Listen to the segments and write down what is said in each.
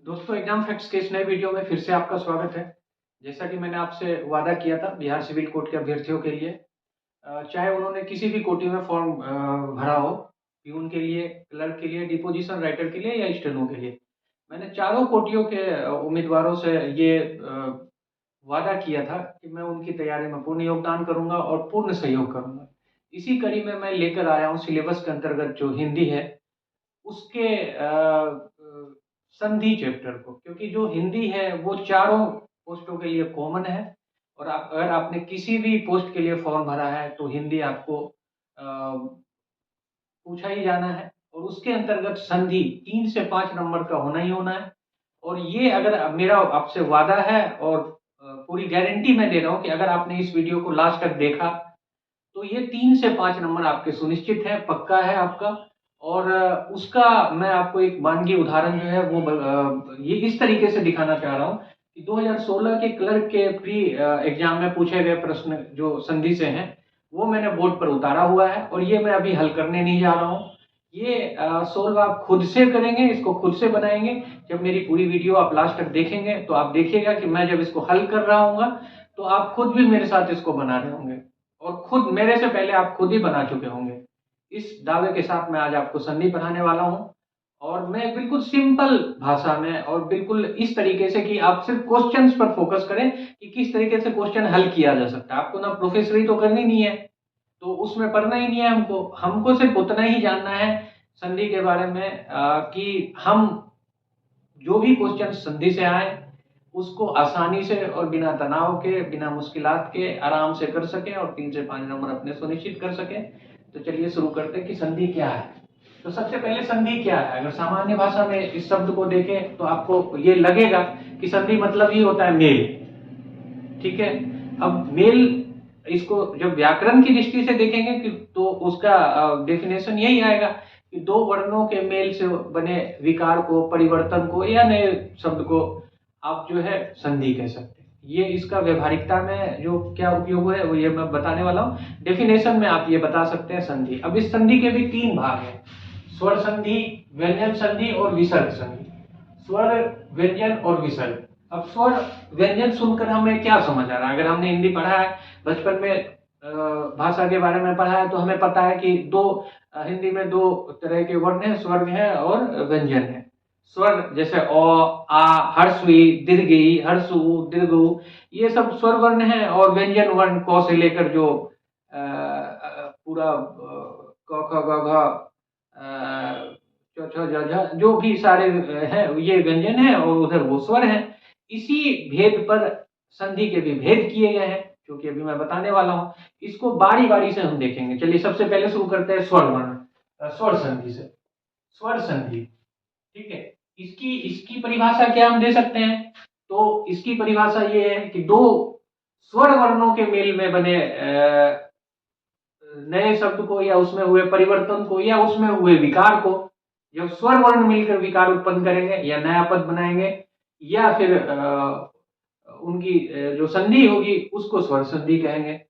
दोस्तों, exam facts के इस नए वीडियो में फिर से आपका स्वागत है। जैसा कि मैंने आपसे वादा किया था बिहार सिविल कोर्ट के अभ्यर्थियों के लिए, चाहे उन्होंने किसी भी कोटि में फॉर्म भरा हो, प्यून के लिए, क्लर्क के लिए, डिपोजिशन राइटर के लिए या स्टेनो के लिए, मैंने चारों कोटियों के उम्मीदवारों से ये वादा किया था कि मैं उनकी तैयारी में पूर्ण योगदान करूंगा और पूर्ण सहयोग करूंगा। इसी कड़ी में मैं लेकर आया हूँ सिलेबस के अंतर्गत जो हिंदी है उसके संधि चैप्टर को, क्योंकि जो हिंदी है वो चारों पोस्टों के लिए कॉमन है। और अगर आपने किसी भी पोस्ट के लिए फॉर्म भरा है तो हिंदी आपको पूछा ही जाना है। और उसके अंतर्गत संधि 3 से 5 नंबर का होना ही होना है। और ये अगर मेरा आपसे वादा है और पूरी गारंटी मैं दे रहा हूं कि अगर आपने इस वीडियो को लास्ट तक देखा तो ये 3 से 5 नंबर आपके सुनिश्चित है, पक्का है आपका। और उसका मैं आपको एक मानवीय उदाहरण जो है वो ये इस तरीके से दिखाना चाह रहा हूँ कि 2016 के क्लर्क के प्री एग्जाम में पूछे गए प्रश्न जो संधि से हैं वो मैंने बोर्ड पर उतारा हुआ है और ये मैं अभी हल करने नहीं जा रहा हूँ। ये सोल्व आप खुद से करेंगे, इसको खुद से बनाएंगे। जब मेरी पूरी वीडियो आप लास्ट तक देखेंगे तो आप देखिएगा कि मैं जब इसको हल कर रहा हूँ तो आप खुद भी मेरे साथ इसको बना रहे होंगे और खुद मेरे से पहले आप खुद ही बना चुके होंगे। इस दावे के साथ मैं आज आपको संधि पढ़ाने वाला हूं और मैं बिल्कुल सिंपल भाषा में और बिल्कुल इस तरीके से कि आप सिर्फ क्वेश्चंस पर फोकस करें कि किस तरीके से क्वेश्चन हल किया जा सकता है। आपको ना प्रोफेसरी तो करनी नहीं है, तो उसमें पढ़ना ही नहीं है। हमको हमको सिर्फ उतना ही जानना है संधि के बारे में कि हम जो भी क्वेश्चन संधि से आए उसको आसानी से और बिना तनाव के, बिना मुश्किलात के आराम से कर सके और 3 से 5 नंबर अपने सुनिश्चित कर सके। तो चलिए शुरू करते हैं कि संधि क्या है। तो सबसे पहले संधि क्या है, अगर सामान्य भाषा में इस शब्द को देखें तो आपको ये लगेगा कि संधि मतलब ही होता है मेल। ठीक है, अब मेल इसको जब व्याकरण की दृष्टि से देखेंगे कि तो उसका डेफिनेशन यही आएगा कि दो वर्णों के मेल से बने विकार को, परिवर्तन को या नए शब्द को आप जो है संधि कह सकते हैं। ये इसका व्यवहारिकता में जो क्या उपयोग है वो ये मैं बताने वाला हूँ। डेफिनेशन में आप ये बता सकते हैं संधि। अब इस संधि के भी 3 भाग हैं, स्वर संधि, व्यंजन संधि और विसर्ग संधि। स्वर, व्यंजन और विसर्ग। अब स्वर व्यंजन सुनकर हमें क्या समझ आ रहा है, अगर हमने हिंदी पढ़ा है बचपन में, भाषा के बारे में पढ़ा है तो हमें पता है कि हिंदी में 2 तरह के वर्ण हैं, स्वर्ग है और व्यंजन है। स्वर जैसे अ, आ, हर्षवी, दीर्घी, हर्षु, दीर्घु, ये सब स्वर वर्ण है। और व्यंजन वर्ण क से लेकर जो पूरा क ख ग घ च छ ज झ जो भी सारे हैं ये व्यंजन है और उधर वो स्वर है। इसी भेद पर संधि के भी भेद किए गए हैं जो कि अभी मैं बताने वाला हूं। इसको बारी बारी से हम देखेंगे। चलिए सबसे पहले शुरू करते हैं स्वर वर्ण, स्वर संधि से। स्वर संधि, ठीक है, इसकी इसकी परिभाषा क्या हम दे सकते हैं। तो इसकी परिभाषा ये है कि दो स्वर वर्णों के मेल में बने नए शब्द को या उसमें हुए परिवर्तन को या उसमें हुए विकार को, जब स्वर वर्ण मिलकर विकार उत्पन्न करेंगे या नया पद बनाएंगे या फिर उनकी जो संधि होगी उसको स्वर संधि कहेंगे।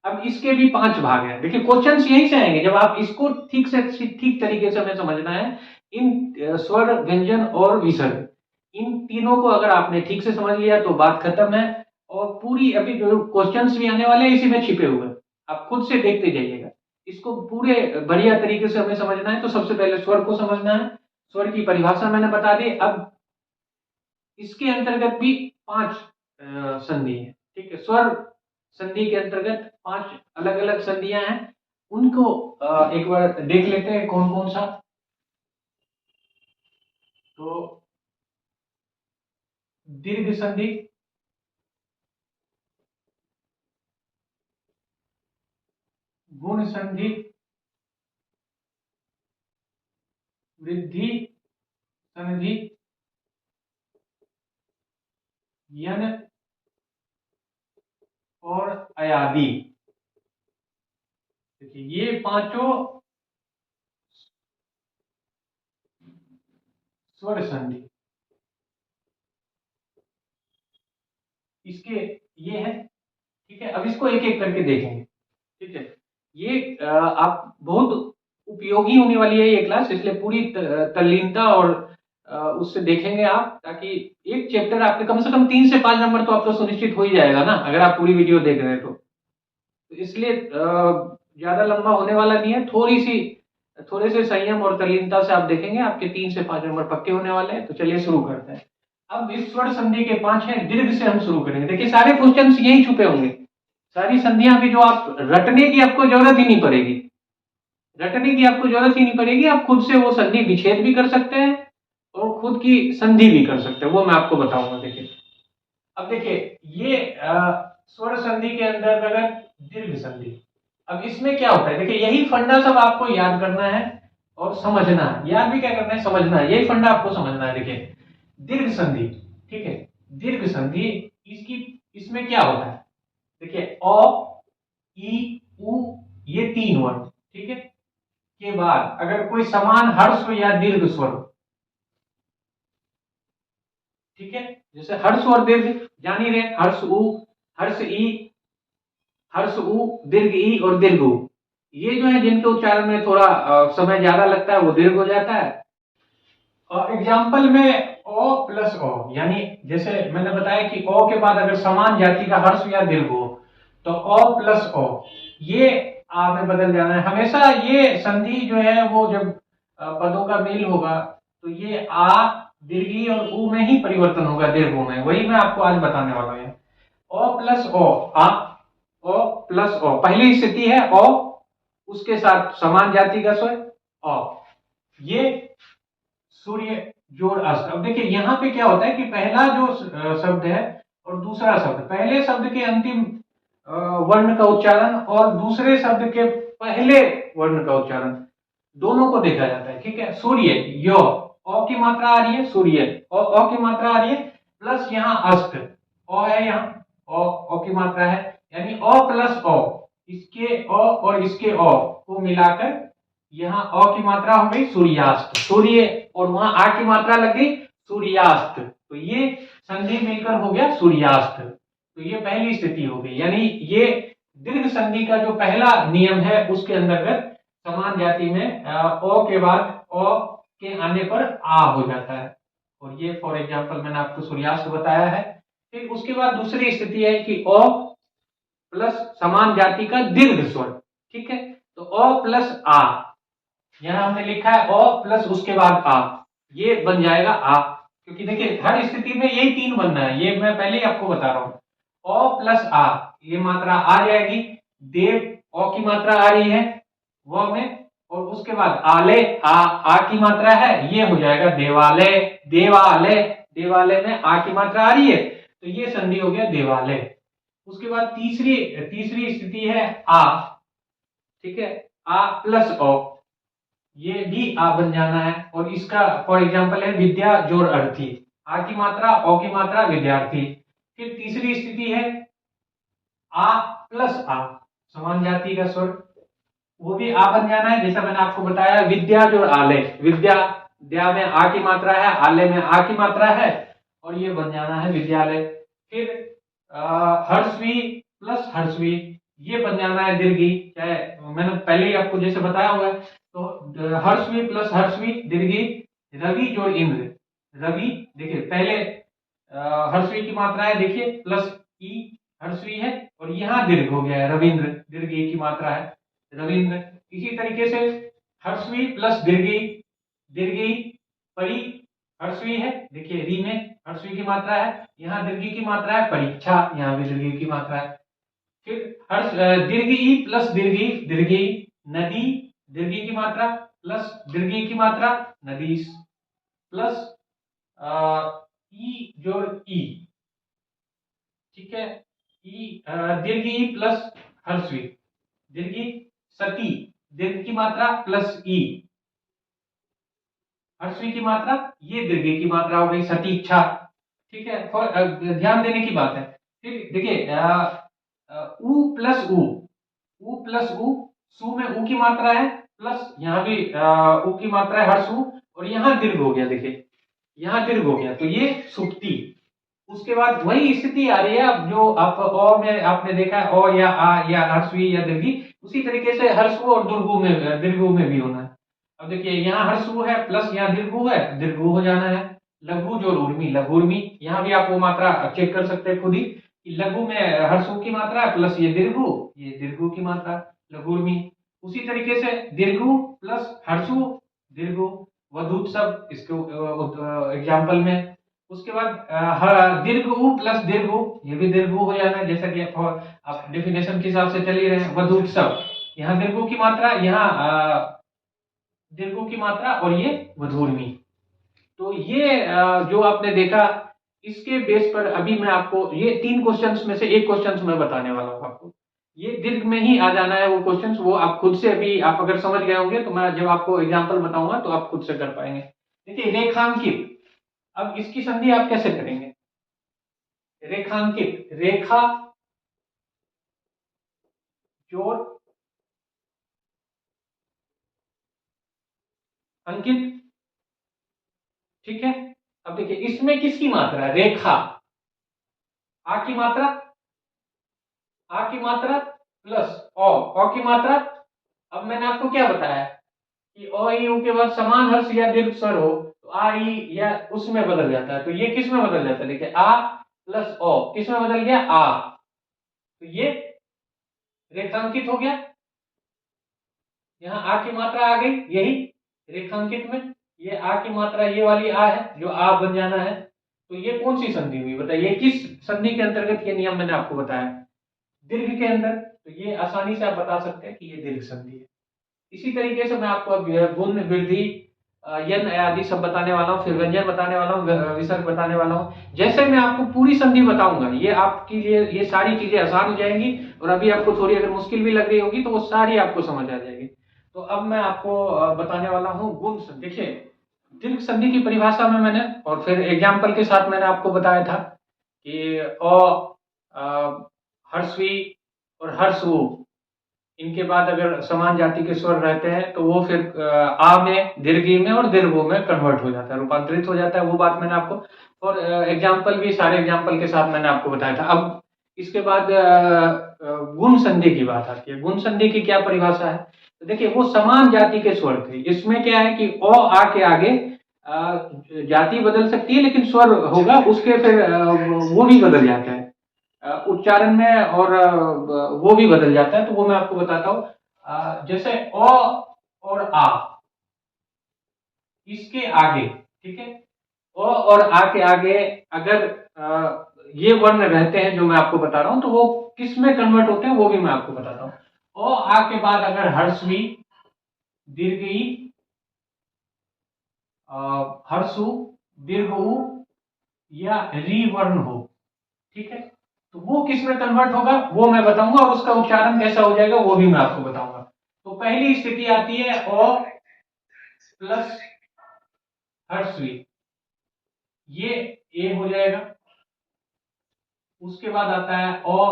अब इसके भी 5 भाग हैं। देखिए क्वेश्चंस यहीं से आएंगे जब आप इसको ठीक तरीके से हमें समझना है। इन स्वर, व्यंजन और विसर्ग, इन तीनों को अगर आपने ठीक से समझ लिया तो बात खत्म है। और पूरी अभी जो क्वेश्चंस भी आने वाले हैं इसी में छिपे हुए हैं, आप खुद से देखते जाइएगा। इसको पूरे बढ़िया तरीके से हमें समझना है तो सबसे पहले स्वर को समझना है। स्वर की परिभाषा मैंने बता दी। अब इसके अंतर्गत भी 5 संधि है। ठीक है, स्वर संधि के अंतर्गत 5 अलग अलग संधियां हैं। उनको एक बार देख लेते हैं कौन कौन सा। तो दीर्घ संधि, गुण संधि, वृद्धि संधि, यन और अयादि। देखिए ये पांचों स्वर संधि इसके ये है। ठीक है, अब इसको एक एक करके देखेंगे। ठीक है, ये आप बहुत उपयोगी होने वाली है ये क्लास, इसलिए पूरी तल्लीनता और उससे देखेंगे आप, ताकि एक चैप्टर आपके कम से कम 3 से 5 नंबर तो आपका सुनिश्चित हो ही जाएगा ना, अगर आप पूरी वीडियो देख रहे हैं तो इसलिए ज्यादा लंबा होने वाला नहीं है। थोड़े से संयम और तल्लीनता से आप देखेंगे, आपके 3 से 5 नंबर पक्के होने वाले हैं। तो चलिए शुरू करते हैं। अब इस स्वर संधि के 5 हैं, दीर्घ से हम शुरू करेंगे। देखिए सारे क्वेश्चन यही छुपे होंगे, सारी संधियां भी जो आप रटने की आपको जरूरत ही नहीं पड़ेगी, आप खुद से वो संधि विच्छेद भी कर सकते हैं और खुद की संधि भी कर सकते हैं, वो मैं आपको बताऊंगा। देखिए अब देखिए ये स्वर संधि के अंतर्गत दीर्घ संधि। अब इसमें क्या होता है, देखिए यही फंडा सब आपको याद करना है और समझना है। याद भी क्या करना है, समझना है, यही फंडा आपको समझना है। देखिए दीर्घ संधि, ठीक है, दीर्घ संधि इसमें क्या होता है, देखिए अ, ई, उ, ये 3 वर्ण, ठीक है, के बाद अगर कोई समान हर्ष या दीर्घ स्वर, ठीक है, जैसे हर्ष और दीर्घ जान ही रहे, हर्ष उ, हर्ष ई, हर्ष उ, दीर्घ ई और दीर्घ उ, ये जो है जिनके उच्चारण में थोड़ा समय ज्यादा लगता है वो दीर्घ हो जाता है। एग्जाम्पल में ओ प्लस ओ, यानी जैसे मैंने बताया कि ओ के बाद अगर समान जाति का हर्ष या दीर्घ हो तो ओ प्लस ओ, ये आ में बदल जाना है हमेशा। ये संधि जो है वो जब पदों का मेल होगा तो ये आ दीर्घी और उ में ही परिवर्तन होगा, दीर्घों में। वही मैं आपको आज बताने वाला हूं। ओ प्लस ओ, आ, ओ प्लस ओ, पहली स्थिति है ओ, उसके साथ समान जाति का स्वर ओ, ये सूर्य जोड़ अस्त। अब देखिए यहाँ पे क्या होता है कि पहला जो शब्द है और दूसरा शब्द, पहले शब्द के अंतिम वर्ण का उच्चारण और दूसरे शब्द के पहले वर्ण का उच्चारण, दोनों को देखा जाता है, ठीक है। सूर्य, यो, ओ की मात्रा आ रही है, सूर्य, ओ की मात्रा आ रही है, प्लस यहाँ अस्त, ओ है यहाँ, ओ की मात्रा है, यानी ओ प्लस ओ, इसके ओ और इसके ओ को मिलाकर यहाँ अ की मात्रा हो गई सूर्यास्त, सूर्य, और वहां आ की मात्रा लग गई सूर्यास्त, तो ये संधि मिलकर हो गया सूर्यास्त। तो ये पहली स्थिति हो गई, यानी ये दीर्घ संधि का जो पहला नियम है उसके अंतर्गत समान जाति में ओ के बाद ओ के आने पर आ हो जाता है। और ये फॉर एग्जांपल मैंने आपको सूर्यास्त बताया है। फिर उसके बाद दूसरी स्थिति है कि ओ प्लस समान जाति का दीर्घ स्वर, ठीक है, तो ओ प्लस आ, यहां हमने लिखा है ओ प्लस उसके बाद आ, ये बन जाएगा आ, क्योंकि देखिए हर स्थिति में यही 3 बनना है, ये मैं पहले ही आपको बता रहा हूं। ओ प्लस आ, ये मात्रा आ जाएगी, देव ओ की मात्रा आ रही है वो में, और उसके बाद आले आ की मात्रा है, ये हो जाएगा देवालय, देवालय, देवालय में आ की मात्रा आ रही है तो ये संधि हो गया देवालय। उसके बाद तीसरी स्थिति है आ, ठीक है, आ प्लस ओ, ये भी आ बन जाना है, और इसका फॉर एग्जांपल है विद्या जोड़ अर्थी, आ की मात्रा ओ की मात्रा विद्यार्थी। फिर तीसरी स्थिति है आ प्लस आ, समान जाति का स्वर, वो भी आ बन जाना है, जैसा मैंने आपको बताया विद्या जोड़ आलय, विद्या, द्या में आ की मात्रा है, आलय में आ की मात्रा है, और ये बन जाना है विद्यालय। फिर हर्षवी प्लस हर्षवी, ये बन जाना है दीर्घी, चाहे मैंने पहले ही आपको जैसे बताया हुआ है। तो हर्षवी प्लस हर्षवी दीर्घी, रवि जोड़ इंद्र, रवि, देखिए पहले हर्षवी की मात्रा है, देखिए प्लस ई हर्षवी है, और यहाँ दीर्घ हो गया है रविंद्र, दीर्घ ई की मात्रा है रविंद्र। इसी तरीके से हर्षवी प्लस दीर्घी, दीर्घी परी हर्षवी है, देखिए री में हर्षवी की मात्रा है, यहाँ दीर्घी की मात्रा है परीक्षा, यहाँ भी दीर्घी की मात्रा है। फिर हर्ष दीर्घी ई प्लस दीर्घी, दीर्घी नदी, दीर्घी की मात्रा प्लस दीर्घी की मात्रा नदीस, प्लस ई जोड़ ई, ठीक है, ई दीर्घी ई प्लस हर्षवी, दीर्घी सती, दीर्घ की मात्रा प्लस ई, हर्षवी की मात्रा, ये दीर्घी की मात्रा हो गई सतीक्षा, ठीक है। ध्यान देने की बात है। फिर देखिए उ प्लस उ प्लस उ, सु में उ की मात्रा है, प्लस यहाँ भी उ की मात्रा है हर्षु, और यहाँ दीर्घ हो गया, देखिए यहाँ दीर्घ हो गया, तो ये सुक्ति। उसके बाद वही स्थिति आ रही है अब जो आप अ में आपने देखा है अ या आ या हर्षवी या दीर्घी, उसी तरीके से हर्षु और दीर्घु में भी होना है। अब देखिए यहाँ हर्षु है प्लस यहाँ दीर्घु है, दीर्घु हो जाना है। लघु जो उर्मी, लघु उर्मी, यहाँ भी आप वो मात्रा चेक कर सकते हैं खुद ही कि लघु में हर्षु की मात्रा है प्लस ये दीर्घु की मात्रा, लघु उर्मी। उसी तरीके से दीर्घु प्लस हर्षु, दीर्घु, वधूत शब्द इसके एग्जाम्पल में। उसके बाद दीर्घ प्लस दीर्घ, ये भी दीर्घ हो जाना है, जैसा कि आप डेफिनेशन के हिसाब से चल ही रहे हैं। वधूत शब्द, यहाँ दीर्घ की मात्रा, यहाँ दीर्घ की मात्रा और ये वधूर्मी। तो ये जो आपने देखा, इसके बेस पर अभी मैं आपको ये 3 क्वेश्चंस में से एक क्वेश्चन मैं बताने वाला हूँ आपको। ये दीर्घ में ही आ जाना है वो क्वेश्चंस, वो आप खुद से अभी आप अगर समझ गए होंगे तो मैं जब आपको एग्जांपल बताऊंगा तो आप खुद से कर पाएंगे। देखिए रेखांकित, अब इसकी संधि आप कैसे करेंगे? रेखांकित, रेखा जोड़ अंकित, ठीक है। अब देखिए इसमें किसकी मात्रा है? रेखा, आ की मात्रा, आ की मात्रा प्लस अ की मात्रा। अब मैंने आपको क्या बताया कि अ ई उ के बाद समान हर्ष या दीर्घ स्वर हो तो आ ई या उसमें बदल जाता है, तो ये किस में बदल जाता है? देखिए आ प्लस अ किस में बदल गया? आ, तो ये रेखांकित हो गया। यहाँ आ की मात्रा आ गई, यही रेखांकित में ये आ की मात्रा, ये वाली आ है जो आ बन जाना है। तो ये कौन सी संधि हुई बताइए? किस संधि के अंतर्गत ये नियम मैंने आपको बताया? दीर्घ के अंदर। तो ये आसानी से आप बता सकते हैं कि ये दीर्घ संधि है। इसी तरीके से मैं आपको अब गुण, वृद्धि, यन आदि सब बताने वाला हूँ, फिर व्यंजन बताने वाला हूँ, विसर्ग बताने वाला हूँ। जैसे मैं आपको पूरी संधि बताऊंगा ये आपके लिए ये सारी चीजें आसान हो जाएंगी, और अभी आपको थोड़ी अगर मुश्किल भी लग रही होगी तो वो सारी आपको समझ आ जाएगी। तो अब मैं आपको बताने वाला हूँ गुण संधि। देखिए दीर्घ संधि की परिभाषा में मैंने और फिर एग्जाम्पल के साथ मैंने आपको बताया था कि हर्षवी और हर्षवु, इनके बाद अगर समान जाति के स्वर रहते हैं तो वो फिर आ में, दीर्घी में और दीर्घो में कन्वर्ट हो जाता है, रूपांतरित हो जाता है। वो बात मैंने आपको और एग्जाम्पल भी सारे एग्जाम्पल के साथ मैंने आपको बताया था। अब इसके बाद गुण संधि की बात आती है। गुण संधि की क्या परिभाषा है? तो देखिए वो समान जाति के स्वर थे। इसमें क्या है कि अ आ के आगे जाति बदल सकती है लेकिन स्वर होगा उसके फिर वो भी बदल जाता है उच्चारण में, और वो भी बदल जाता है। तो वो मैं आपको बताता हूँ। जैसे अ और आ, इसके आगे, ठीक है, अ और आ के आगे अगर ये वर्ण रहते हैं जो मैं आपको बता रहा हूं तो वो किस में कन्वर्ट होते हैं वो भी मैं आपको बताता हूं। अ आ के बाद अगर हर्षवी, दीर्घई, हर्षु, दीर्घ उ या री वर्ण हो, ठीक है, तो वो किस में कन्वर्ट होगा वो मैं बताऊंगा, और उसका उच्चारण कैसा हो जाएगा वो भी मैं आपको बताऊंगा। तो पहली स्थिति आती है अ प्लस हर्षवी, ये ए हो जाएगा। उसके बाद आता है अ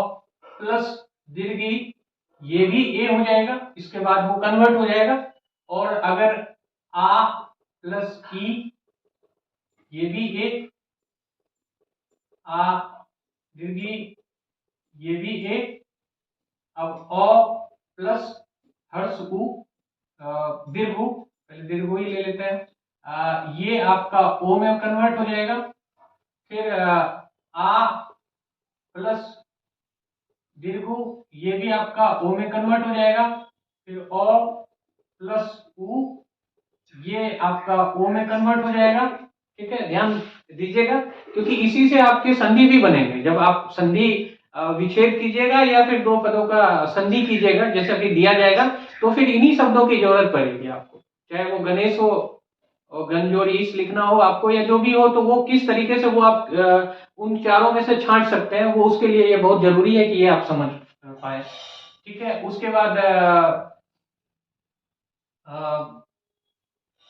प्लस दीर्घी, ये भी ए हो जाएगा। इसके बाद वो कन्वर्ट हो जाएगा। और अगर आ प्लस ई, ये भी ए, आ दीर्घी, ये भी ए। अब अ प्लस हर्ष उ, दीर्घ उ, पहले दीर्घ उ ही ले लेते हैं। ये आपका ओ में कन्वर्ट हो जाएगा। फिर आ प्लस दीर्घ उ, ये भी आपका ओ में कन्वर्ट हो जाएगा। फिर अ प्लस उ, ये आपका ओ में कन्वर्ट हो जाएगा। ठीक है, ध्यान दीजिएगा क्योंकि इसी से आपके संधि भी बनेंगे। जब आप संधि विच्छेद कीजिएगा या फिर दो पदों का संधि कीजिएगा जैसा कि दिया जाएगा, तो फिर इन्हीं शब्दों की जरूरत पड़ेगी आपको, चाहे वो गणेश हो और गंज और ईश लिखना हो आपको या जो भी हो, तो वो किस तरीके से वो आप उन चारों में से छांट सकते हैं, वो उसके लिए ये बहुत जरूरी है कि ये आप समझ पाए। ठीक है, उसके बाद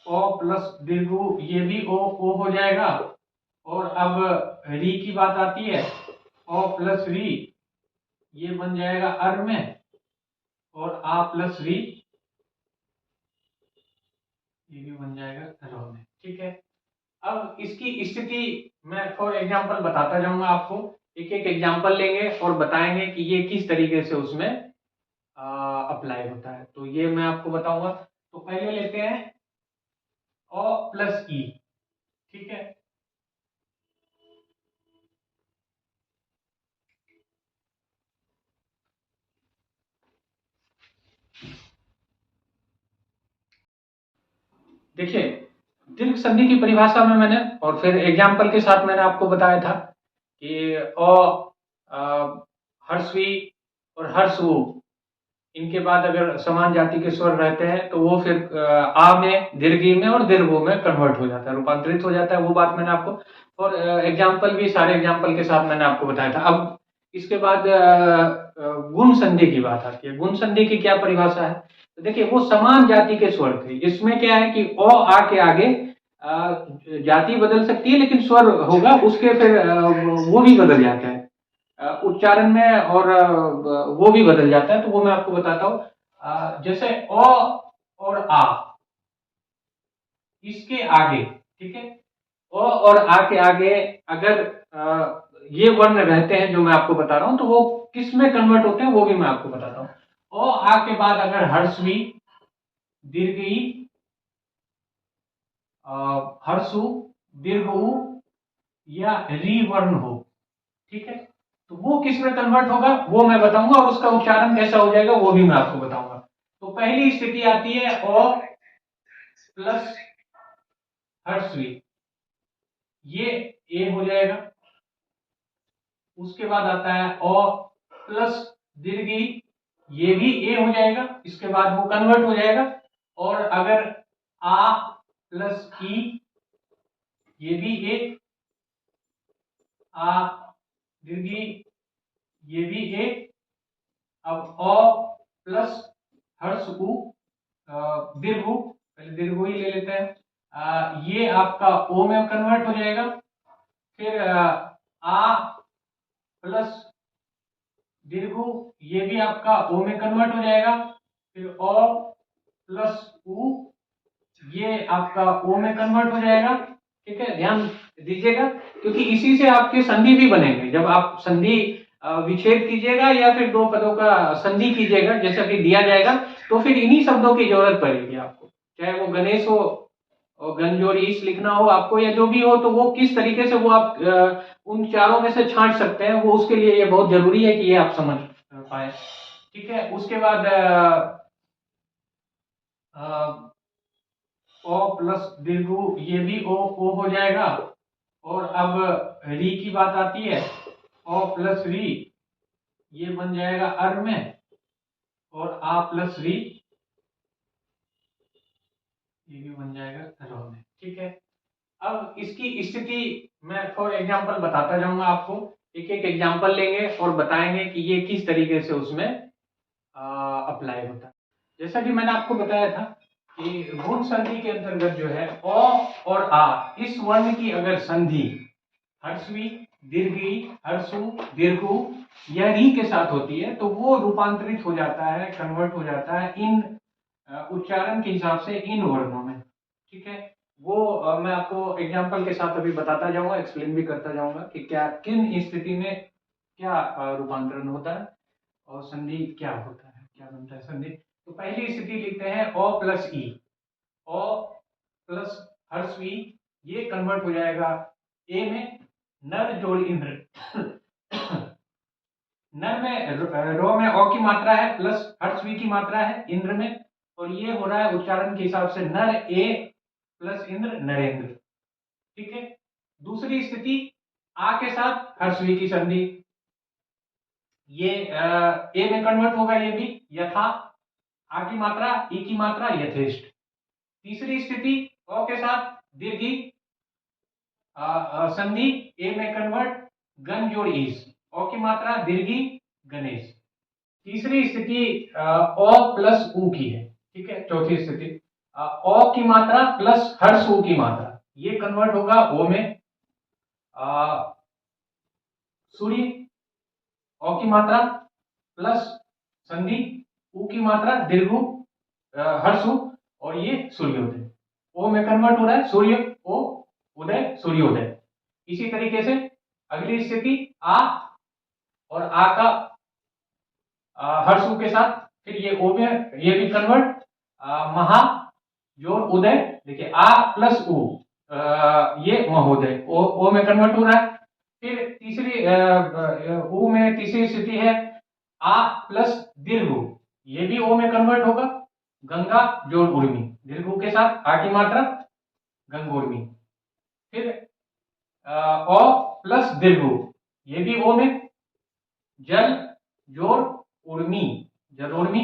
ओ प्लस दीर्घ उ, ये भी ओ हो जाएगा। और अब री की बात आती है, ओ प्लस री, ये बन जाएगा अर में। और आ प्लस री, ये भी बन जाएगा रो में। ठीक है, अब इसकी स्थिति मैं फॉर एग्जांपल बताता जाऊंगा आपको, एक एक एग्जांपल लेंगे और बताएंगे कि ये किस तरीके से उसमें अप्लाई होता है। तो ये मैं आपको बताऊंगा। तो पहले लेते हैं ओ प्लस ई, ठीक है। देखिए, दीर्घ संधि की परिभाषा में मैंने और फिर एग्जाम्पल के साथ मैंने आपको बताया था कि हर्षवी और हर्षवु, इनके बाद अगर समान जाति के स्वर रहते हैं तो वो फिर आ में, दीर्घी में और दीर्घो में कन्वर्ट हो जाता है, रूपांतरित हो जाता है। वो बात मैंने आपको और एग्जाम्पल भी सारे एग्जाम्पल के साथ मैंने आपको बताया था। अब इसके बाद गुण संधि की बात आती है। गुण संधि की क्या परिभाषा है? तो देखिए, वो समान जाति के स्वर थे। इसमें क्या है कि ओ आ के आगे जाति बदल सकती है लेकिन स्वर होगा उसके फिर वो भी बदल जाता है उच्चारण में और वो भी बदल जाता है। तो वो मैं आपको बताता हूं। जैसे ओ और आ, इसके आगे, ठीक है, ओ और आ के आगे अगर ये वर्ण रहते हैं जो मैं आपको बता रहा हूं तो वो किस में कन्वर्ट होते हैं वो भी मैं आपको बताता हूं। ओ आ के बाद अगर हर्षवी, दीर्घ ई, हर्षु, दीर्घ उ या री वर्ण हो, ठीक है, तो वो किस में कन्वर्ट होगा वो मैं बताऊंगा और उसका उच्चारण कैसा हो जाएगा वो भी मैं आपको बताऊंगा। तो पहली स्थिति आती है ओ प्लस हर्षवी, ये ए हो जाएगा। उसके बाद आता है ओ प्लस दीर्घी, ये भी ए हो जाएगा। इसके बाद वो कन्वर्ट हो जाएगा। और अगर आ प्लस ई, ये भी ए, आ दीर्घी, ये भी ए। अब ओ प्लस हर्ष उ, दीर्घ उ, पहले दीर्घ ही ले लेते हैं, ये आपका ओ में कन्वर्ट हो जाएगा। फिर आ प्लस दीर्घ, ये भी आपका ओ में कन्वर्ट हो जाएगा। फिर ओ प्लस उ, ये आपका ओ में कन्वर्ट हो जाएगा। ठीक है, ध्यान दीजिएगा क्योंकि इसी से आपके संधि भी बनेंगे। जब आप संधि विच्छेद कीजिएगा या फिर दो पदों का संधि कीजिएगा जैसा कि दिया जाएगा तो फिर इन्हीं शब्दों की जरूरत पड़ेगी आपको, चाहे वो गणेश हो और गंजोर ईश लिखना हो आपको या जो भी हो, तो वो किस तरीके से वो आप उन चारों में से छांट सकते हैं, वो उसके लिए ये बहुत जरूरी है कि ये आप समझ पाए। ठीक है, उसके बाद ओ प्लस दीर्घ, ये भी ओ हो जाएगा। और अब री की बात आती है, ओ प्लस री, ये बन जाएगा अर में। और आ प्लस री, ये भी बन जाएगा रो में। ठीक है, अब इसकी स्थिति मैं फॉर एग्जांपल बताता जाऊंगा आपको। एक एक एग्जांपल लेंगे और बताएंगे कि ये किस तरीके से उसमें अप्लाई होता है। जैसा कि मैंने आपको बताया था कि गुण संधि के अंतर्गत जो है ओ और आ, इस वर्ण की अगर संधि हर्षवी, दीर्घी, हर्षु, दीर्घु या री के साथ होती है तो वो रूपांतरित हो जाता है, कन्वर्ट हो जाता है इन उच्चारण के हिसाब से इन वर्णों में। ठीक है, वो मैं आपको एग्जांपल के साथ अभी बताता जाऊंगा, एक्सप्लेन भी करता जाऊंगा कि क्या किन स्थिति में क्या रूपांतरण होता है और संधि क्या होता है, क्या बनता है संधि। तो पहली स्थिति लिखते हैं ओ प्लस ई, ओ प्लस हर्षवी, ये कन्वर्ट हो जाएगा ए में, नर जोड़ इंद्र। नर में रो में ओ की मात्रा है प्लस हर्षवी की मात्रा है इंद्र में, और ये हो रहा है उच्चारण के हिसाब से नर ए प्लस इंद्र नरेंद्र। ठीक है, दूसरी स्थिति आ के साथ हर्षवी की संधि, ये ए में कन्वर्ट होगा, ये भी यथा, आ की मात्रा ई की मात्रा यथेष्ट। तीसरी स्थिति ओ के साथ दीर्घी संधि, ए में कन्वर्ट गण जोड़ ईस, ओ की मात्रा दीर्घी गणेश। तीसरी स्थिति ओ प्लस उ की है। ठीक है, चौथी स्थिति ओ की मात्रा प्लस हर्ष उ की मात्रा, ये कन्वर्ट होगा ओ में। सूर्य, ओ की मात्रा प्लस संधि उ की मात्रा दीर्घु हर्षु, और ये सूर्योदय, ओ में कन्वर्ट हो रहा है सूर्य ओ, उदय सूर्योदय। इसी तरीके से अगली स्थिति आ और आ का हर्षु के साथ फिर ये ओ में, ये भी कन्वर्ट महा जोड़ उदय देखिए आ प्लस उ, ये महोदय, ओ में कन्वर्ट हो रहा है। फिर तीसरी उ में तीसरी स्थिति है आ प्लस दीर्घ उ, ये भी ओ में कन्वर्ट होगा। गंगा जोड़ उर्मी, दीर्घ उ के साथ आ की मात्रा गंगोर्मी। फिर ओ प्लस दीर्घ उ, ये भी ओ में। जल जोड़ उर्मी, जल उर्मी,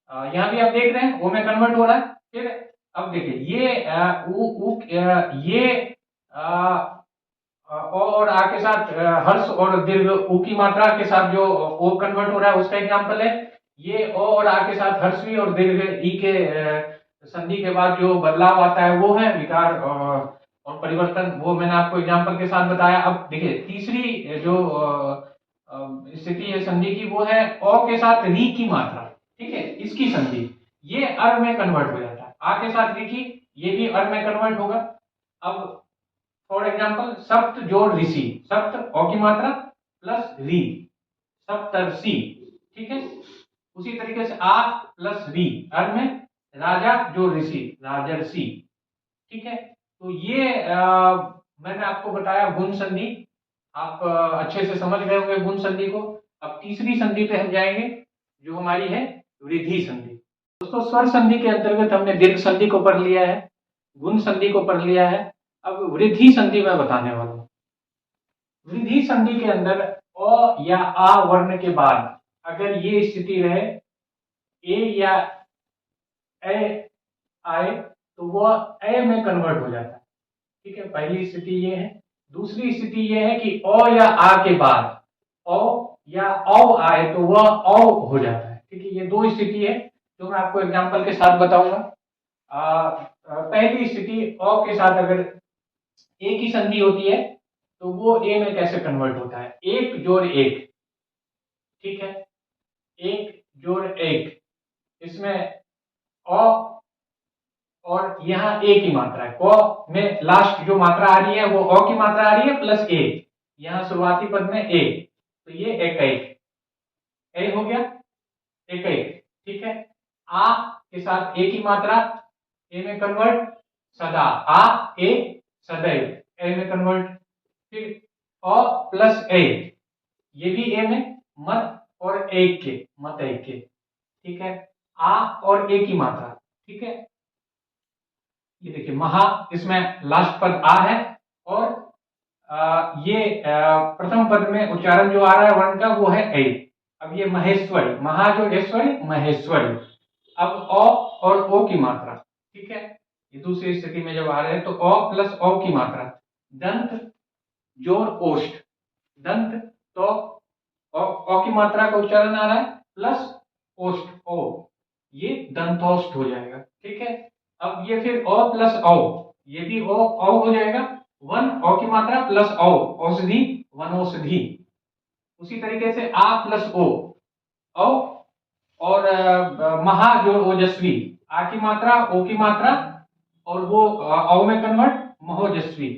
यहाँ भी आप देख रहे हैं ओ में कन्वर्ट हो रहा है। फिर अब देखिए ये ये ओ और आ के साथ हर्ष और दीर्घ उ की मात्रा के साथ जो ओ कन्वर्ट हो रहा है उसका एग्जांपल है। ये ओ और आ के साथ हर्षवी और दीर्घ ई के संधि के बाद जो बदलाव आता है वो है विकार और परिवर्तन, वो मैंने आपको एग्जांपल के साथ बताया। अब देखिए तीसरी जो स्थिति है संधि की, वो है ओ के साथ री की मात्रा, ठीक है, इसकी संधि, ये अर में कन्वर्ट हो जाता है। आ के साथ री की, ये भी अर में कन्वर्ट होगा। अब फॉर एग्जाम्पल सप्त जोड़ ऋषि, सप्त ओ की मात्रा प्लस री, सप्तर्षि, ठीक है। उसी तरीके से आ प्लस री, अर में राजा जो ऋषि, राजर्षि, ठीक है। तो ये मैंने आपको बताया गुण संधि, आप अच्छे से समझ गए होंगे गुण संधि को। अब तीसरी संधि पे हम जाएंगे जो हमारी है वृद्धि संधि। दोस्तों स्वर संधि के अंतर्गत हमने दीर्घ संधि को पढ़ लिया है, गुण संधि को पढ़ लिया है। अब वृद्धि संधि मैं बताने वाला हूं। वृद्धि संधि के अंदर अ या आ वर्ण के बाद अगर ये स्थिति रहे, ए या ए आए, तो वह ए में कन्वर्ट हो जाता है, ठीक है। पहली स्थिति ये है। दूसरी स्थिति ये है कि ओ या आ के बाद ओ या औ आए तो वह औ हो जाता है, ठीक है। ये दो स्थिति है जो मैं आपको एग्जांपल के साथ बताऊंगा। पहली स्थिति ओ के साथ अगर ए की संधि होती है तो वो ए में कैसे कन्वर्ट होता है, एक जोड़ एक, ठीक है, एक जोड़ एक, इसमें ओ और यहाँ ए की मात्रा है, क में लास्ट जो मात्रा आ रही है वो ओ की मात्रा आ रही है प्लस ए, यहाँ शुरुआती पद में ए, तो ये एक एक ए हो गया, एक एक, ठीक है। आ के साथ ए की मात्रा, ए में कन्वर्ट, सदा, आ ए सदैव, ए में कन्वर्ट। फिर अ प्लस ए, ये भी ए में, मत और एक के, मत एक के, ठीक है। आ और ए की मात्रा, ठीक है। ये देखिए महा, इसमें लास्ट पद आ है और ये प्रथम पद में उच्चारण जो आ रहा है वर्ण का वो है ए। अब ये महेश्वरी, महा जो ऐश्वरी, महेश्वरी। अब ओ और ओ की मात्रा, ठीक है, ये दूसरी स्थिति में जब आ रहे हैं तो ओ प्लस ओ की मात्रा, दंत जोड़ ओष्ठ, दंत तो ओ की मात्रा का उच्चारण आ रहा है प्लस ओष्ठ ओ, ये दंतोष्ठ हो जाएगा, ठीक है। अब ये फिर ओ प्लस औ, ये भी ओ हो जाएगा, वन ओ की मात्रा प्लस औ, औषधि, वनौषधि। उसी तरीके से आ प्लस ओ, औ और महा जो ओजस्वी, आ की मात्रा ओ की मात्रा और वो औ में कन्वर्ट, महोजस्वी,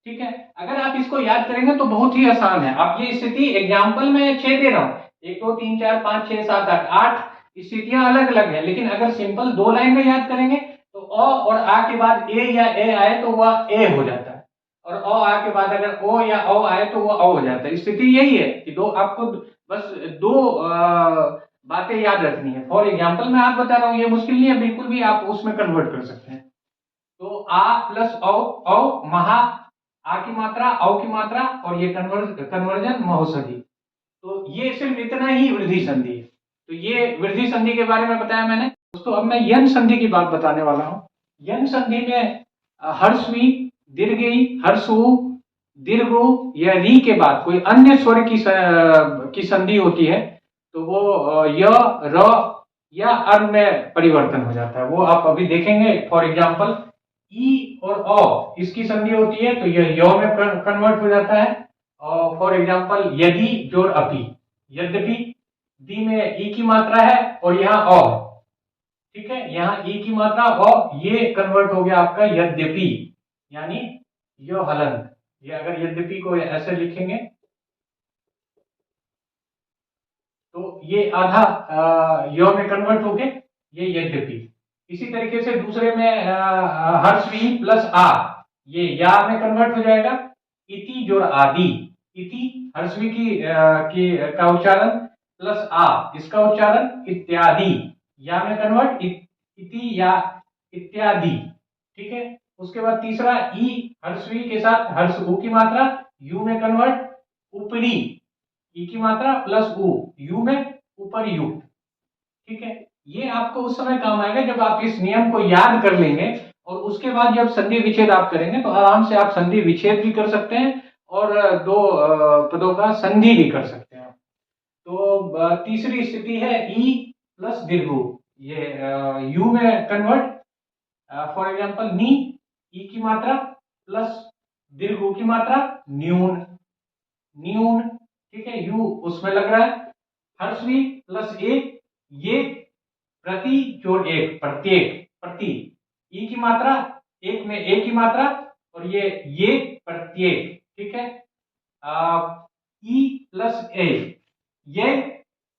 ठीक है। अगर आप इसको याद करेंगे तो बहुत ही आसान है। आप ये स्थिति एग्जाम्पल में 6 दे रहा हूं, 1 2 3 4 5 6 7 8 8 स्थितियां अलग अलग है, लेकिन अगर सिंपल 2 लाइन में याद करेंगे तो अ और आ के बाद ए या ए आए तो वह ए हो जाता है, और अ आ के बाद अगर ओ या औ आए तो वह औ हो जाता है। स्थिति यही है कि दो आपको बस दो बातें याद रखनी है। फॉर एग्जाम्पल मैं आप बता रहा हूँ, ये मुश्किल नहीं है बिल्कुल भी, आप उसमें कन्वर्ट कर सकते हैं। तो आ प्लस औ, औ महा, आ की मात्रा औ की मात्रा और ये कन्वर्जन महोषधि। तो ये सिर्फ इतना ही वृद्धि संधि है। तो ये वृद्धि संधि के बारे में बताया मैंने। दोस्तों अब मैं यन संधि की बात बताने वाला हूं। यन संधि में हर्षवी, दीर्घई, हर्षु, दीर्घु या री के बाद कोई अन्य स्वर की संधि होती है तो वो य, र या अर में परिवर्तन हो जाता है, वो आप अभी देखेंगे। फॉर एग्जाम्पल ई और औ इसकी संधि होती है तो यह य में कन्वर्ट हो जाता है। और फॉर एग्जाम्पल यदि जोड़ अपि, यद्यपि, दी में ई की मात्रा है और यहाँ अ, ठीक है, यहाँ ई की मात्रा अ, ये कन्वर्ट हो गया आपका यद्यपि, यानी यो हलंत। ये अगर यद्यपि को ऐसे लिखेंगे तो ये आधा यो में कन्वर्ट हो गए, ये यद्यपि, इसी तरीके से दूसरे में हर्षवी प्लस आ, ये या में कन्वर्ट हो जाएगा। इति जोड़ आदि, इति हर्षवी का उच्चारण प्लस आ इसका उच्चारण इत्यादि, या में कन्वर्ट इति या इत्यादि। ठीक है, उसके बाद तीसरा ई हर्षवी के साथ हर्ष ऊ की मात्रा, यू में कन्वर्ट ऊपरी, ई की मात्रा प्लस ऊ, यू में ऊपर यू। ठीक है, ये आपको उस समय काम आएगा जब आप इस नियम को याद कर लेंगे, और उसके बाद जब संधि विच्छेद आप करेंगे तो आराम से आप संधि विच्छेद भी कर सकते हैं और दो पदों का संधि भी कर सकते हैं। तो तीसरी स्थिति है ई प्लस दीर्घ, ये यू में कन्वर्ट, फॉर एग्जांपल नी, ई की मात्रा प्लस दीर्घ की मात्रा न्यून, न्यून। ठीक है, यू उसमें लग रहा है, हर्षवी प्लस एक, ये प्रति जोड़ एक, प्रत्येक, प्रति, ई की मात्रा एक में ए की मात्रा, और ये प्रत्येक। ठीक है, ई प्लस ए, ये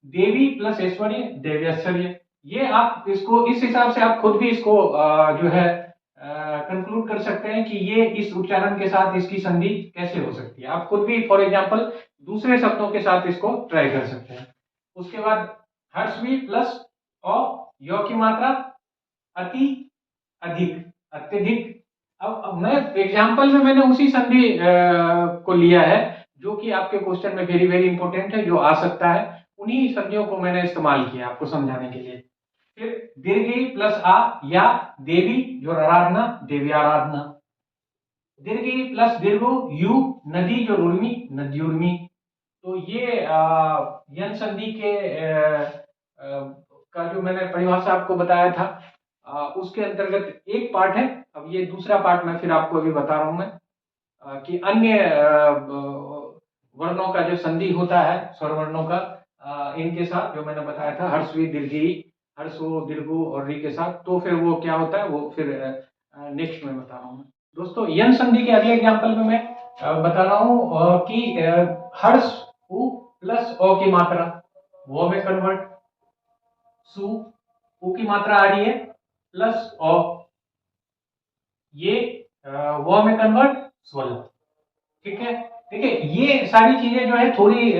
देवी प्लस ऐश्वर्य, देव्यश्वर्य। ये आप इसको इस हिसाब से आप खुद भी इसको जो है कंक्लूड कर सकते हैं कि ये इस उच्चारण के साथ इसकी संधि कैसे हो सकती है। आप खुद भी फॉर एग्जांपल दूसरे शब्दों के साथ इसको ट्राई कर सकते हैं। उसके बाद हर्षवी प्लस औ, यो की मात्रा अति, अधिक, अत्यधिक। अब मैं एग्जांपल में मैंने उसी संधि को लिया है जो कि आपके क्वेश्चन में वेरी वेरी इंपॉर्टेंट है, जो आ सकता है, उन्हीं संधियों को मैंने इस्तेमाल किया आपको समझाने के लिए। फिर दीर्घ प्लस आ, या देवी जो आराधना, देवी आराधना, दीर्घ प्लस दीर्घ यू, नदी जो उर्मी, नदी उर्मी। तो ये यन संधि के का जो मैंने परिभाषा आपको बताया था उसके अंतर्गत एक पार्ट है। अब ये दूसरा पार्ट मैं फिर आपको अभी बता रहा हूं मैं कि अन्य वर्णों का जो संधि होता है, स्वर वर्णों का, इनके साथ जो मैंने बताया था हर्षवी दीर्घी, हर्षो दीर्घो और री के साथ, तो फिर वो क्या होता है वो फिर नेक्स्ट में बता रहा हूँ। दोस्तों यन संधि के अगले एग्जाम्पल में मैं बता रहा हूँ कि हर्ष उ प्लस ओ की मात्रा, वो में कन्वर्ट, सु उ की मात्रा आ रही है प्लस ओ, ये वो में कन्वर्ट स्वर। ठीक है, देखिए ये सारी चीजें जो है थोड़ी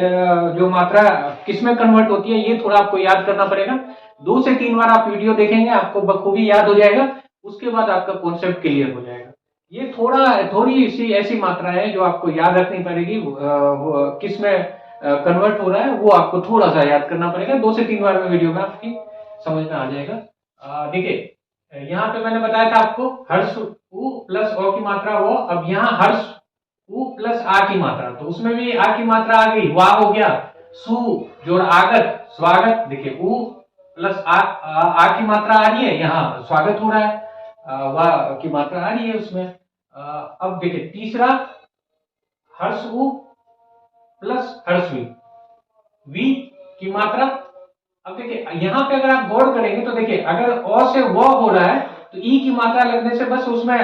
जो मात्रा किस में कन्वर्ट होती है ये थोड़ा आपको याद करना पड़ेगा। 2 से 3 बार आप वीडियो देखेंगे आपको बखूबी याद हो जाएगा, उसके बाद आपका कॉन्सेप्ट क्लियर हो जाएगा। ये थोड़ी सी ऐसी मात्रा है जो आपको याद रखनी पड़ेगी, किस में कन्वर्ट हो रहा है वो आपको थोड़ा सा याद करना पड़ेगा। 2 से 3 बार में वीडियो में आपकी समझ में आ जाएगा। देखिए यहाँ पे मैंने बताया था आपको हर्ष उ प्लस ओ की मात्रा वो, अब यहाँ हर्ष उ प्लस आ की मात्रा, तो उसमें भी आ की मात्रा आ गई, वाह हो गया, सु जोड़ आगत, स्वागत। देखिए उ प्लस आ की मात्रा आ रही है, यहाँ स्वागत हो रहा है, वाह की मात्रा आ रही है उसमें। अब देखिए तीसरा हर्ष उ प्लस हर्षवी, वी की मात्रा। अब देखिए यहाँ पे अगर आप गौर करेंगे तो देखिए अगर अ से व हो रहा है तो ई की मात्रा लगने से बस उसमें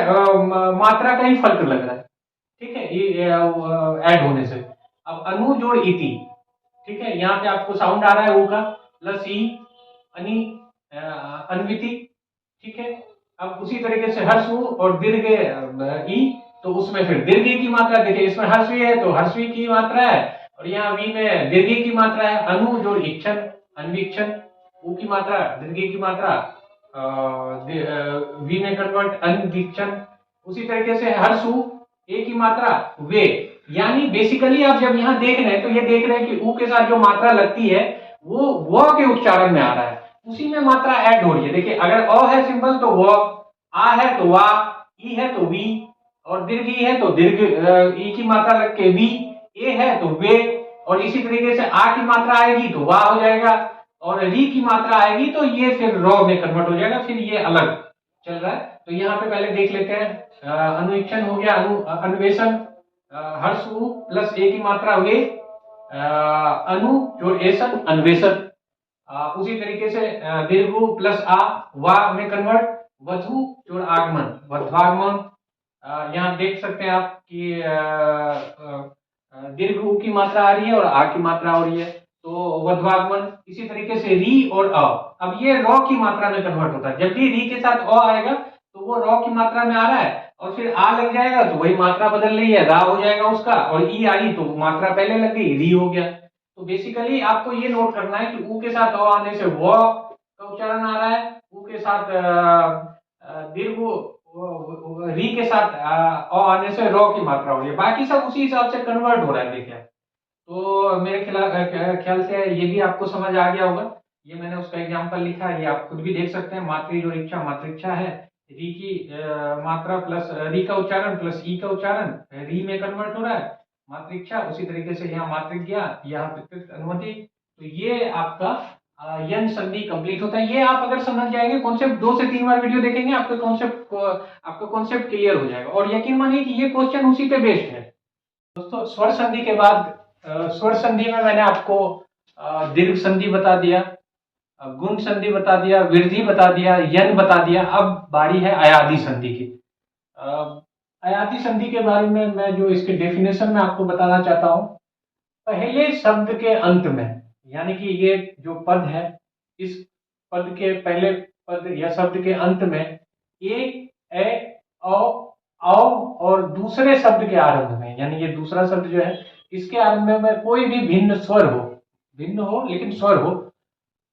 मात्रा का ही फर्क लग रहा है। ठीक है, ये ऐड होने से। अब अनु जोड़ इति, ठीक है, यहाँ पे आपको साउंड आ रहा है ऊ का, प्लस ई, अनि, अन्विति। ठीक है, अब उसी तरीके से हर्ष और दीर्घ ई, तो उसमें फिर दीर्घ की मात्रा, देखिए इसमें हर्षवी है तो हर्षवी की मात्रा है, और यहाँ वी में दीर्घ की मात्रा है, अनु जोड़ इक्षण, अन्वीक्षण, ऊ की मात्रा, दीर्घ की मात्रा, वी में कन्वर्ट, अन्वीक्षण। उसी तरीके से हर्षु, ए की मात्रा, वे। यानी बेसिकली आप जब यहाँ देख रहे हैं तो ये देख रहे हैं कि ऊ के साथ जो मात्रा लगती है वो के उच्चारण में आ रहा है, उसी में मात्रा ऐड हो रही है। देखिए अगर अ है सिंपल तो वो, आ है तो वा, ई है तो वी, और दीर्घ ई है तो दीर्घ ई की मात्रा लग के वी, ए है तो वे, और इसी तरीके से आ की मात्रा आएगी तो वाह हो जाएगा, और री की मात्रा आएगी तो ये फिर रॉ में कन्वर्ट हो जाएगा, फिर ये अलग चल रहा है। तो यहाँ पे पहले देख लेते हैं, अनुवीक्षण हो गया, अन्वेषण, हर्ष प्लस ए की मात्रा वे, अनु जोड़ एसन, अन्वेषण। उसी तरीके से दीर्घ प्लस आ, वा में कन्वर्ट, वधु जोड़ आगमन, वध्वागमन। यहाँ देख सकते हैं आप कि दीर्घ ऊ की मात्रा आ रही है और आ की मात्रा हो रही है, तो वध्वागमन। इसी तरीके से री और अ, अब ये रॉ की मात्रा में कन्वर्ट होता है। जब भी री के साथ अ आएगा तो वो रॉ की मात्रा में आ रहा है, और फिर आ लग जाएगा तो वही मात्रा बदल रही है, रा हो जाएगा उसका, और ई आई तो मात्रा पहले लग गई, री हो गया। तो बेसिकली आपको ये नोट करना है कि ऊ के साथ अ आने से व का उच्चारण आ रहा है, ऊ के साथ दीर्घ री के साथ अ आने से रॉ की मात्रा हो रही है, बाकी सब उसी हिसाब से कन्वर्ट हो रहा है। देखिए, तो मेरे ख्याल से ये भी आपको समझ आ गया होगा। ये मैंने उसका एग्जांपल लिखा है, ये आप खुद भी देख सकते हैं। मातृ जो इच्छा मातृच्छा है, री की मात्रा प्लस री का उच्चारण प्लस ई का उच्चारण री में कन्वर्ट हो रहा है, मातृच्छा। उसी तरीके से यहाँ मातृज्ञा, यहाँ प्रत्यक्ष अनुमति। तो ये आपका यन संधि कंप्लीट होता है। ये आप अगर समझ जाएंगे, कॉन्सेप्ट 2 से 3 बार वीडियो देखेंगे, आपका कॉन्सेप्ट क्लियर हो जाएगा। और यकीन मानिए कि ये क्वेश्चन उसी पे बेस्ड है। दोस्तों, स्वर संधि के बाद स्वर संधि में मैंने आपको दीर्घ संधि बता दिया, गुण संधि बता दिया, वृद्धि बता दिया, यन बता दिया। अब बारी है अयादि संधि की। अयादि संधि के बारे में मैं जो इसके डेफिनेशन में आपको बताना चाहता हूं, पहले शब्द के अंत में, यानी कि ये जो पद है, इस पद के पहले पद या शब्द के अंत में ए, औ, और दूसरे शब्द के आरंभ में, यानी ये दूसरा शब्द जो है, इसके आरंभ में कोई भी भिन्न स्वर हो, भिन्न हो लेकिन स्वर हो,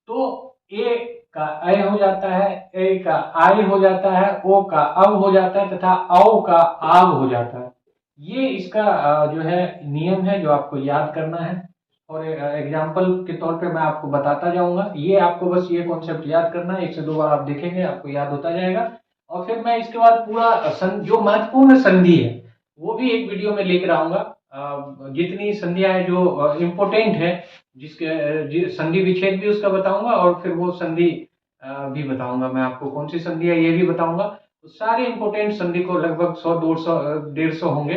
तो ए का अय हो जाता है, ए का आय हो जाता है, ओ का अब हो जाता है, तथा औ का आव हो जाता है। ये इसका जो है नियम है, जो आपको याद करना है। और एग्जाम्पल के तौर पे मैं आपको बताता जाऊंगा। ये आपको बस ये कॉन्सेप्ट याद करना है, 1 से 2 बार आप देखेंगे, आपको याद होता जाएगा। और फिर मैं इसके बाद पूरा जो महत्वपूर्ण संधि है वो भी एक वीडियो में लेकर आऊंगा। जितनी संधियां हैं जो इम्पोर्टेंट है, जिसके संधि विच्छेद भी उसका बताऊंगा, और फिर वो संधि भी बताऊंगा मैं आपको, कौन सी संधि है ये भी बताऊंगा। तो सारे इंपोर्टेंट संधि को लगभग 100, 150 होंगे,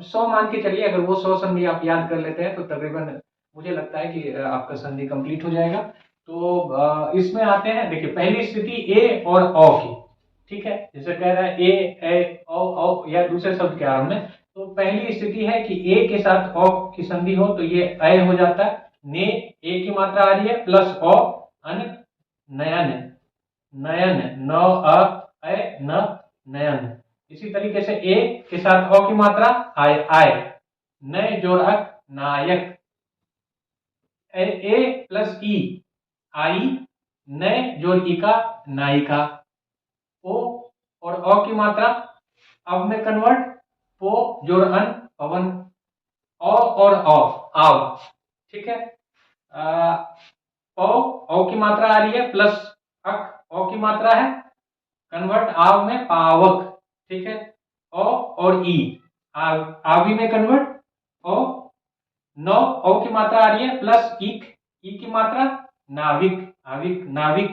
100 मान के चलिए। अगर वो 100 संधि आप याद कर लेते हैं तो तकरीबन मुझे लगता है कि आपका संधि कंप्लीट हो जाएगा। तो इसमें आते हैं, देखिए पहली स्थिति ए और औ की, ठीक है। जैसे कह रहा है ए औ या दूसरे शब्द के आरंभ में, तो पहली स्थिति है कि ए के साथ औ की संधि हो तो ये अय हो जाता है, ने ए की मात्रा आ रही है, प्लस औ अन नयन, नयन न अय न नयन। इसी तरीके से ए के साथ औ की मात्रा आय आय, नय जोड़ अक नायक, ए प्लस ई आई, नय जोड़ ई का नायिका। ओ और अ की मात्रा अब में कन्वर्ट, पो जोड़ अन पवन, औ और आव, ठीक है। औ की मात्रा आ रही है, प्लस अक औ की मात्रा है, कन्वर्ट आव में पावक, ठीक है। औ और ई आवी में कन्वर्ट, औ नौ औ की मात्रा आ रही है, प्लस इक ई की मात्रा नाविक, आविक नाविक।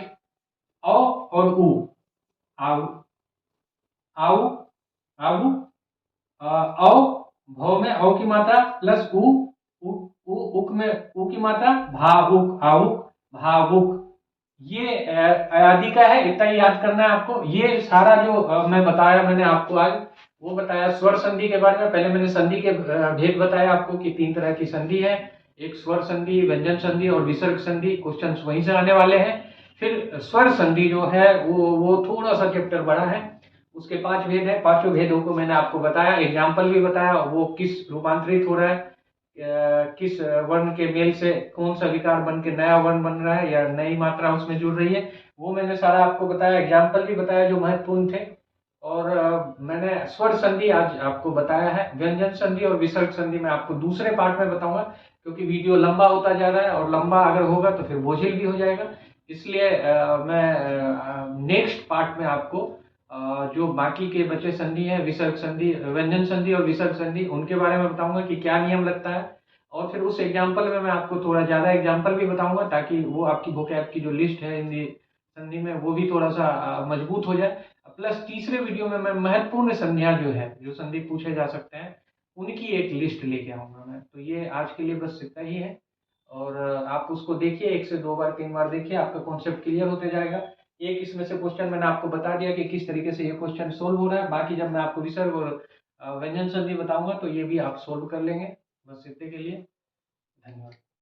औ और उ आव आउ आऊ, औ भौ में औ की मात्रा प्लस उक में उ की मात्रा भावुक, आउक भावुक। ये अयादि का है, इतना ही याद करना है आपको। ये सारा जो मैं बताया, मैंने आपको आज वो बताया स्वर संधि के बारे में। पहले मैंने संधि के भेद बताया आपको कि 3 तरह की संधि है, एक स्वर संधि, व्यंजन संधि और विसर्ग संधि। क्वेश्चन वहीं से आने वाले हैं। फिर स्वर संधि जो है वो थोड़ा सा चैप्टर बड़ा है, उसके 5 भेद है। पांचों भेदों को मैंने आपको बताया, एग्जाम्पल भी बताया, वो किस रूपांतरित हो रहा है, किस वर्ण के मेल से कौन सा विकार बन के नया वर्ण बन रहा है या नई मात्रा उसमें जुड़ रही है, वो मैंने सारा आपको बताया। एग्जाम्पल भी बताया जो महत्वपूर्ण थे। और मैंने स्वर संधि आज आपको बताया है। व्यंजन संधि और विसर्ग संधि मैं आपको दूसरे पार्ट में बताऊंगा, क्योंकि वीडियो लंबा होता जा रहा है, और लंबा अगर होगा तो फिर बोझिल भी हो जाएगा। इसलिए मैं नेक्स्ट पार्ट में आपको जो बाकी के बचे संधि है, विसर्ग संधि, व्यंजन संधि और विसर्ग संधि, उनके बारे में बताऊंगा कि क्या नियम लगता है। और फिर उस एग्जाम्पल में मैं आपको थोड़ा ज्यादा एग्जाम्पल भी बताऊंगा, ताकि वो आपकी वोकैब की जो लिस्ट है हिंदी संधि में वो भी थोड़ा सा मजबूत हो जाए। प्लस तीसरे वीडियो में मैं महत्वपूर्ण संधियां जो है, जो संधि पूछे जा सकते हैं, उनकी एक लिस्ट लेके आऊंगा मैं। तो ये आज के लिए बस इतना ही है। और आप उसको देखिए, 1 से 2 बार 3 बार देखिए, आपका कॉन्सेप्ट क्लियर होते जाएगा। एक इसमें से क्वेश्चन मैंने आपको बता दिया कि किस तरीके से ये क्वेश्चन सोल्व हो रहा है। बाकी जब मैं आपको विसर्ग और व्यंजन संधि बताऊंगा तो ये भी आप सोल्व कर लेंगे। बस इतने के लिए धन्यवाद।